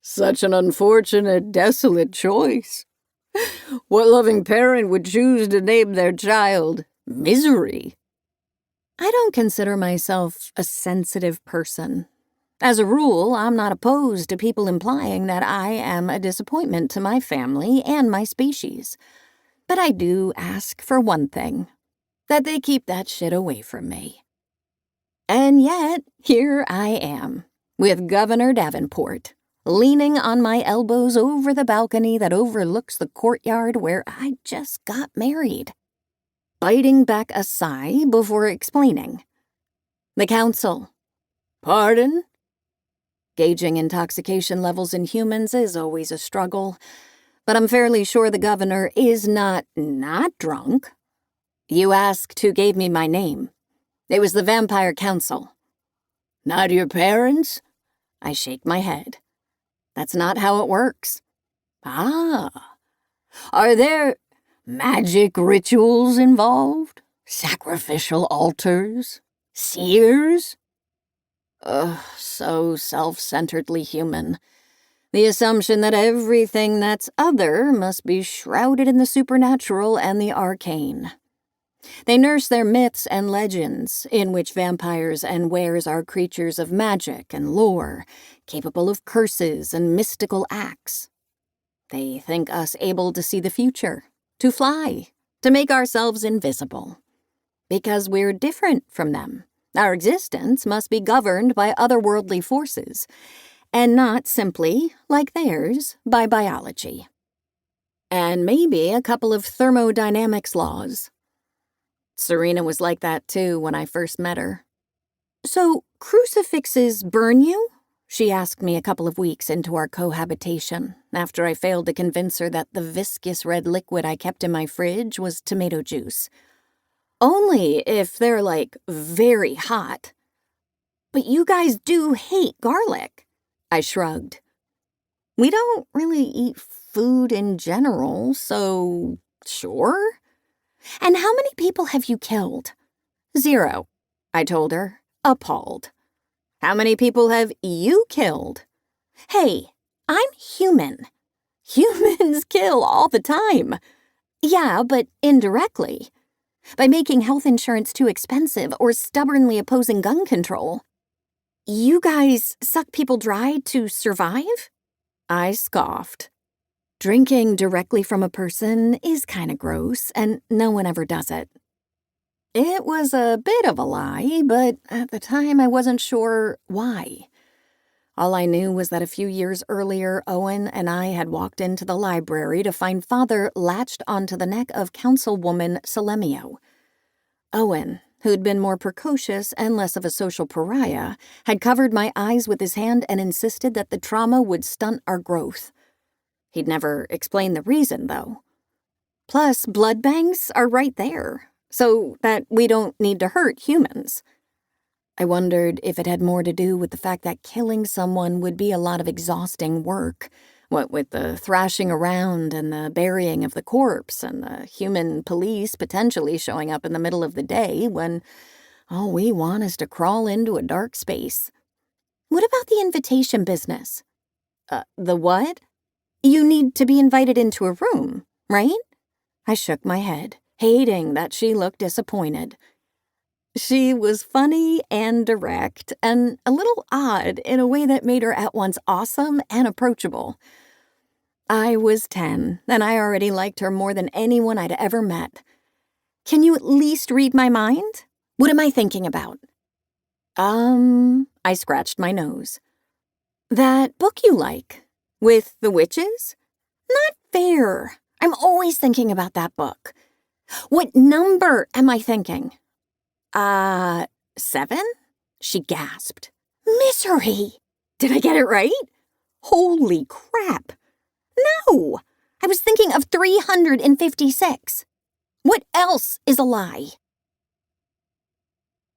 Such an unfortunate, desolate choice. What loving parent would choose to name their child Misery? I don't consider myself a sensitive person. As a rule, I'm not opposed to people implying that I am a disappointment to my family and my species. But I do ask for one thing, that they keep that shit away from me. And yet, here I am, with Governor Davenport, leaning on my elbows over the balcony that overlooks the courtyard where I just got married, biting back a sigh before explaining. The council. Pardon? Gauging intoxication levels in humans is always a struggle, but I'm fairly sure the governor is not drunk. You asked who gave me my name. It was the Vampire Council. Not your parents? I shake my head. That's not how it works. Ah. Are there magic rituals involved? Sacrificial altars? Seers? Ugh, so self-centeredly human. The assumption that everything that's other must be shrouded in the supernatural and the arcane. They nurse their myths and legends, in which vampires and wares are creatures of magic and lore, capable of curses and mystical acts. They think us able to see the future, to fly, to make ourselves invisible. Because we're different from them, our existence must be governed by otherworldly forces, and not simply, like theirs, by biology. And maybe a couple of thermodynamics laws. Serena was like that too when I first met her. So, crucifixes burn you? She asked me a couple of weeks into our cohabitation, after I failed to convince her that the viscous red liquid I kept in my fridge was tomato juice. Only if they're, very hot. But you guys do hate garlic. I shrugged. We don't really eat food in general, so sure. And how many people have you killed? 0, I told her, appalled. How many people have you killed? Hey, I'm human. Humans kill all the time. Yeah, but indirectly. By making health insurance too expensive or stubbornly opposing gun control. You guys suck people dry to survive? I scoffed. Drinking directly from a person is kind of gross, and no one ever does it. It was a bit of a lie, but at the time I wasn't sure why. All I knew was that a few years earlier, Owen and I had walked into the library to find Father latched onto the neck of Councilwoman Salemio. Owen, who'd been more precocious and less of a social pariah, had covered my eyes with his hand and insisted that the trauma would stunt our growth. He'd never explained the reason, though. Plus, blood banks are right there, so that we don't need to hurt humans. I wondered if it had more to do with the fact that killing someone would be a lot of exhausting work, what with the thrashing around and the burying of the corpse and the human police potentially showing up in the middle of the day when all we want is to crawl into a dark space. What about the invitation business? The what? You need to be invited into a room, right? I shook my head, hating that she looked disappointed. She was funny and direct, and a little odd in a way that made her at once awesome and approachable. I was 10, and I already liked her more than anyone I'd ever met. Can you at least read my mind? What am I thinking about? I scratched my nose. That book you like, with the witches? Not fair. I'm always thinking about that book. What number am I thinking? 7? She gasped. Misery! Did I get it right? Holy crap! No! I was thinking of 356. What else is a lie?